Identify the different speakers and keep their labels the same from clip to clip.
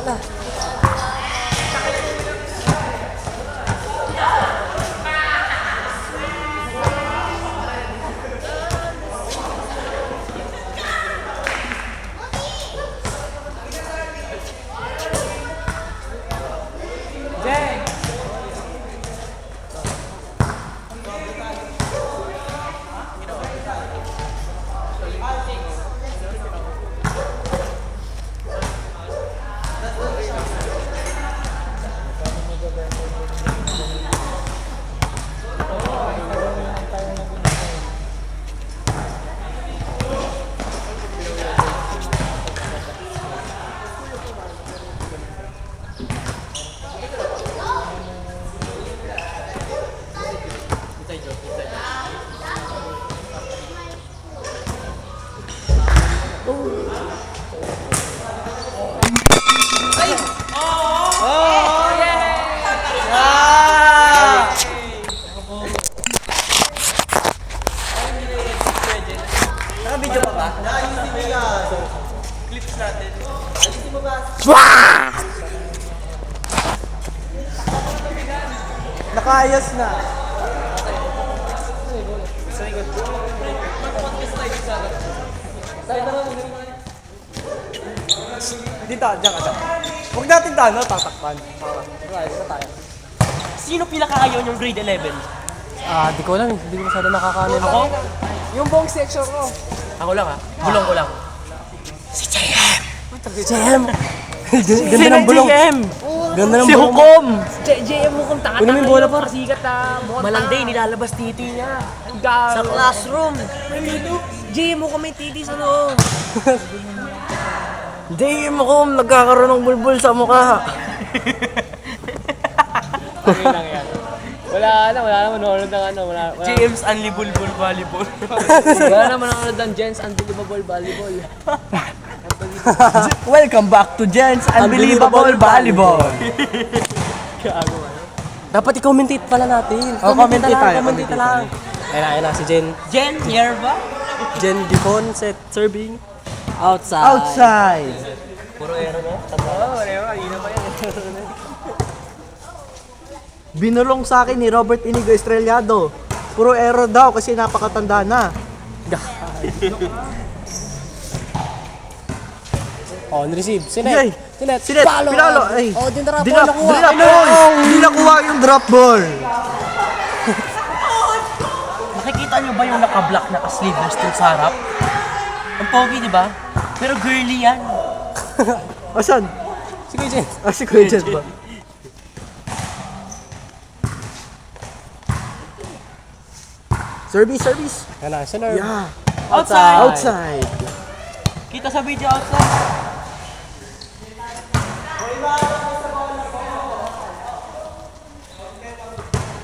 Speaker 1: na.
Speaker 2: Naka-video pa ba? Clips natin.
Speaker 1: Nakaayos na. Dito, dyan ka dyan. Huwag natin tatakpan. Ayos na tayo.
Speaker 2: Sino pinakaayaw yung grade 11?
Speaker 1: Di ko alam. Hindi ko masyado nakakanin.
Speaker 2: Ako?
Speaker 1: Yung buong section ko.
Speaker 2: Ako lang ha. Bulong ko lang.
Speaker 1: Si JM! Ganda ng bulong. Ganda ng
Speaker 2: Si
Speaker 1: bulong.
Speaker 2: Hukom! JM Hukom, tanga-tanga
Speaker 1: Kunin mo yung bola, par.
Speaker 2: Pasikat Malanday, nilalabas titi niya. Sa classroom. JM Hukom may titi sa loob.
Speaker 1: JM Hukom, nagkakaroon ng bulbul sa mukha.
Speaker 3: Ano lang yan? Wala na manonood ng ano.
Speaker 2: JM's Unbelievable Volleyball.
Speaker 3: Wala na manonood ng Jens Unbelievable Volleyball.
Speaker 1: Welcome back to Jen's Unbelievable Volleyball.
Speaker 3: Gago ano?
Speaker 1: Dapat i-commentate pala natin.
Speaker 3: Commentate tayo.
Speaker 1: Ayun na, si Jen.
Speaker 2: Jen, Yerba?
Speaker 1: Jen Dipon, set serving.
Speaker 3: Outside.
Speaker 2: Puro ero na.
Speaker 3: Oo, kanina pa yan.
Speaker 1: Binulong sa akin ni Robert Inigo Estrellado. Puro error daw kasi napakatanda na.
Speaker 3: On-receive.
Speaker 1: Yay!
Speaker 3: Sinet.
Speaker 1: Pinalo! Ay!
Speaker 3: Oh, dinarap
Speaker 1: Dinap
Speaker 3: nakuha.
Speaker 1: ball! Hindi nakuha yung drop ball!
Speaker 2: Nakikita niyo ba yung naka-black na sleeveless dun sa harap? Ang pogi, di ba? Pero girly yan.
Speaker 1: Asan?
Speaker 3: Si Kuya Jens.
Speaker 1: Si Kuya Jens ba? Service!
Speaker 3: Yan na, sinerve.
Speaker 1: Yeah!
Speaker 2: Outside!
Speaker 1: Outside!
Speaker 2: Kita sa video outside.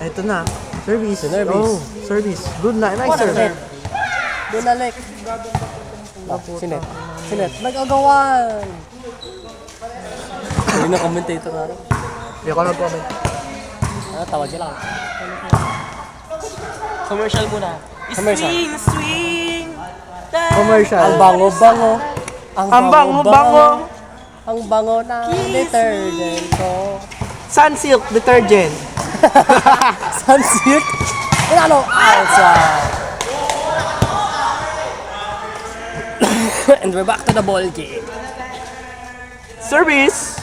Speaker 1: Ito na. Service.
Speaker 3: Service.
Speaker 1: Oh, service. Good na. Nice serve.
Speaker 3: Doon na, Lek. Sinet. Nag-agawan. Hindi na commentator na.
Speaker 1: Hindi ko lang comment.
Speaker 3: Tawag niya lang.
Speaker 2: Commercial muna.
Speaker 3: Commercial.
Speaker 2: Swing!
Speaker 1: Commercial.
Speaker 3: Ang bango-bango.
Speaker 1: Ang bango-bango.
Speaker 3: Ang bango na detergent ko.
Speaker 1: Sunsilk detergent.
Speaker 3: Sunsilk? Pinalo! Outside! And we're back to the ball game.
Speaker 1: Service.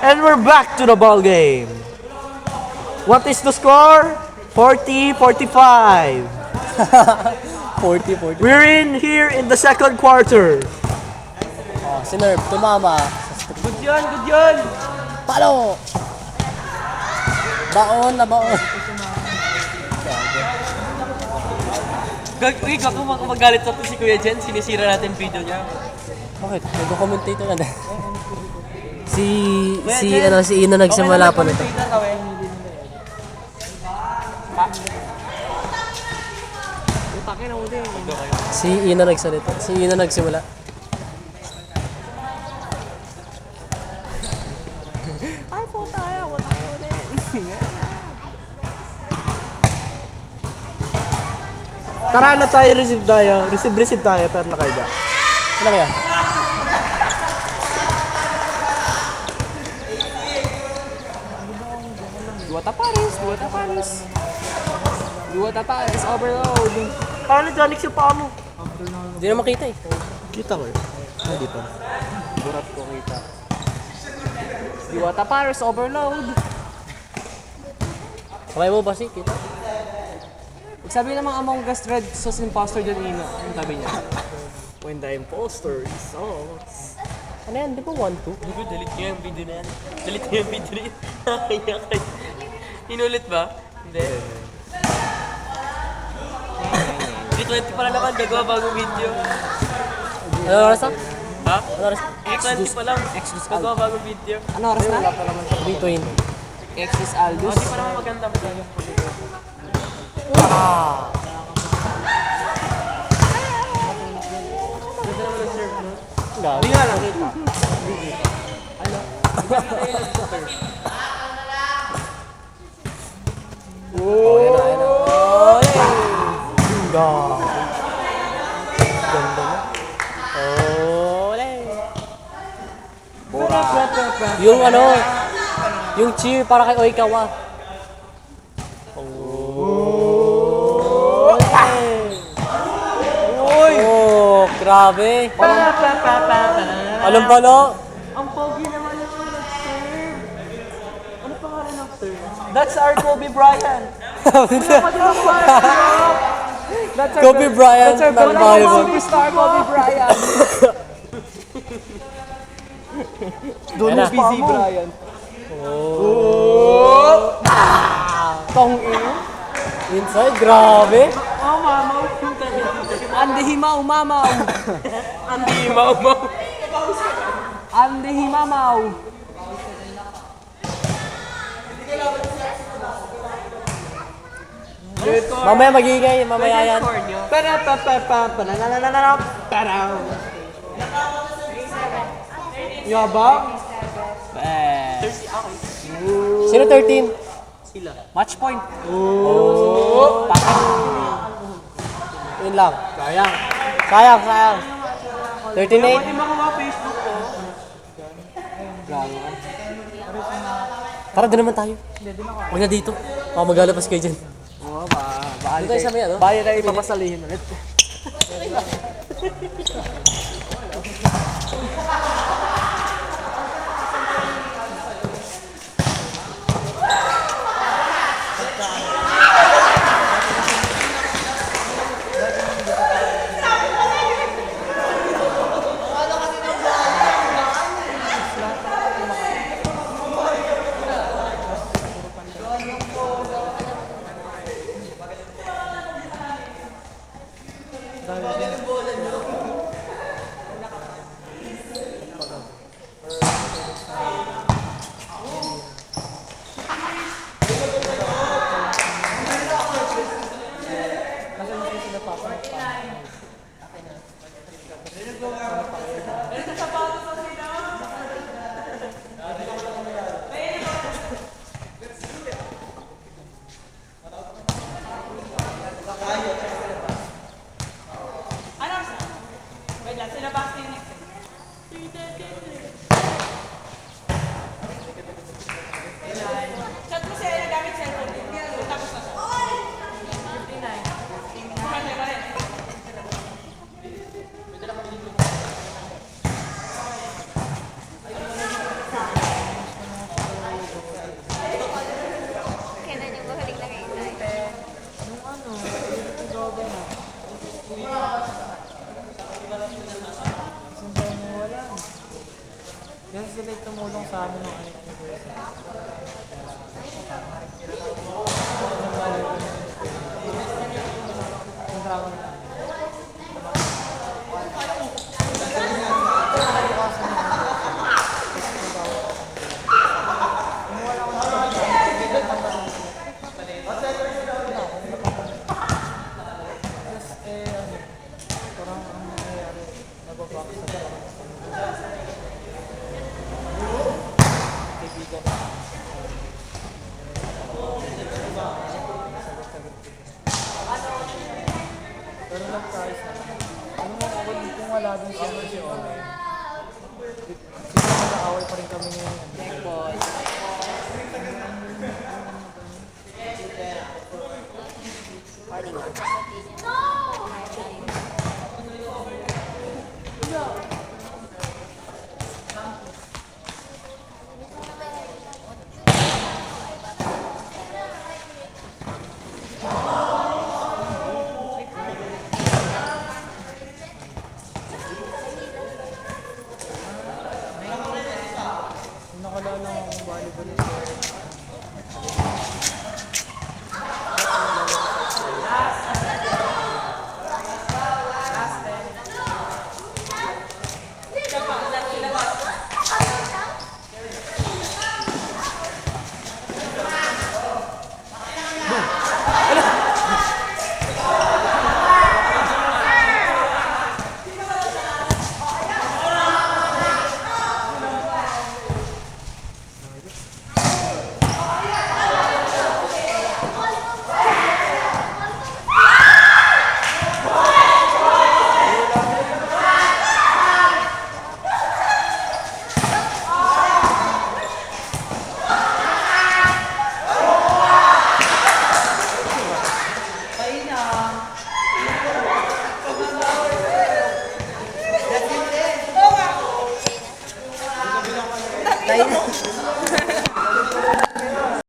Speaker 1: And we're back to the ball game. What is the score? 40-45.
Speaker 3: 40-40.
Speaker 1: We're in here in the second quarter.
Speaker 3: Oh, sinerve, tumama.
Speaker 2: Good yun!
Speaker 3: Palo! Baon na baon.
Speaker 2: Uy, kung magalit sa to si Kuya Jen, sinisira natin video niya.
Speaker 3: Bakit? Nag-commentator na din.
Speaker 1: Si Ina nagsimula po nito. Si Ina nagsalita. Si Ina nagsimula. Tara na tayo, receive tayo. Receive tayo, pero nakaida.
Speaker 3: Ano kaya? Tapares! Diwata Pares, overload!
Speaker 2: Paano Jonix yung paa mo?
Speaker 3: Hindi na makita eh.
Speaker 1: Kita ko yun. Ah, dito.
Speaker 3: Burat ko kita. Diwata Pares, overload! Kamay mo ba si kita? Sabi namang Among Us Red Sauce Imposter dyan Ino. Ang sabi niya.
Speaker 2: When the imposter is us.
Speaker 3: Ano yan? Di ba 1-2?
Speaker 2: Hindi, delete nyo yung video na yan. Delete nyo yung video na yan. Nakakaya kayo. Inulit ba? Hindi. 3:20 pa lang naman, gagawa bagong video.
Speaker 3: Ano oras na?
Speaker 2: Ha?
Speaker 3: Ano oras?
Speaker 2: 3:20 pa lang, gagawa bagong video.
Speaker 3: Ano oras na? 3:20. Exis
Speaker 2: Oh,
Speaker 3: Aldous.
Speaker 2: di pa naman maganda pa tayo.
Speaker 3: Ah!
Speaker 2: Ganda naman ang serve, no?
Speaker 3: Gabi.
Speaker 2: Hindi nga lang kita.
Speaker 3: Oh, yan na, yan na. Oh, gabi. Ganda mo. Oh, yung ano, yung cheer para kay Oikawa. Oh, grabe. Alam pala.
Speaker 2: Ang pogi naman yung nag-serve. Ano pangalan ng serve?
Speaker 1: That's our Kobe Bryant.
Speaker 3: Kobe Bryant ng Bible.
Speaker 1: Star Kobe Bryant.
Speaker 3: Doon na.
Speaker 1: BZ Bryant.
Speaker 3: Tong inside, grabe.
Speaker 2: Oh, mamaw.
Speaker 3: Andi himaw, mamaw.
Speaker 2: Hindi, mamaw.
Speaker 3: Andi himamaw. Mamaya magigay, mamaya yan.
Speaker 2: Score nyo.
Speaker 1: Yabang.
Speaker 3: Sino 13?
Speaker 2: Sila.
Speaker 3: Match point. Oh. Yun lang.
Speaker 1: Sayang.
Speaker 3: Sayang, sayang. 13-8.
Speaker 2: Pwede makuha Facebook ko.
Speaker 3: Tara, doon naman tayo. Huwag na dito. Baka maglalabas kayo dyan.
Speaker 1: Oo, baka
Speaker 3: Doon tayo sa may ano?
Speaker 1: Bayan tayo ipapasalihin ulit.
Speaker 4: Kailan yung huling nakita?
Speaker 1: Yan sila tumulong sa amin ng anniversary. Pero nag-price na. Ano mo kung wala din siya si Ole. Siguro nag-away pa rin kami ngayon.
Speaker 2: morning.
Speaker 4: Hindi niya.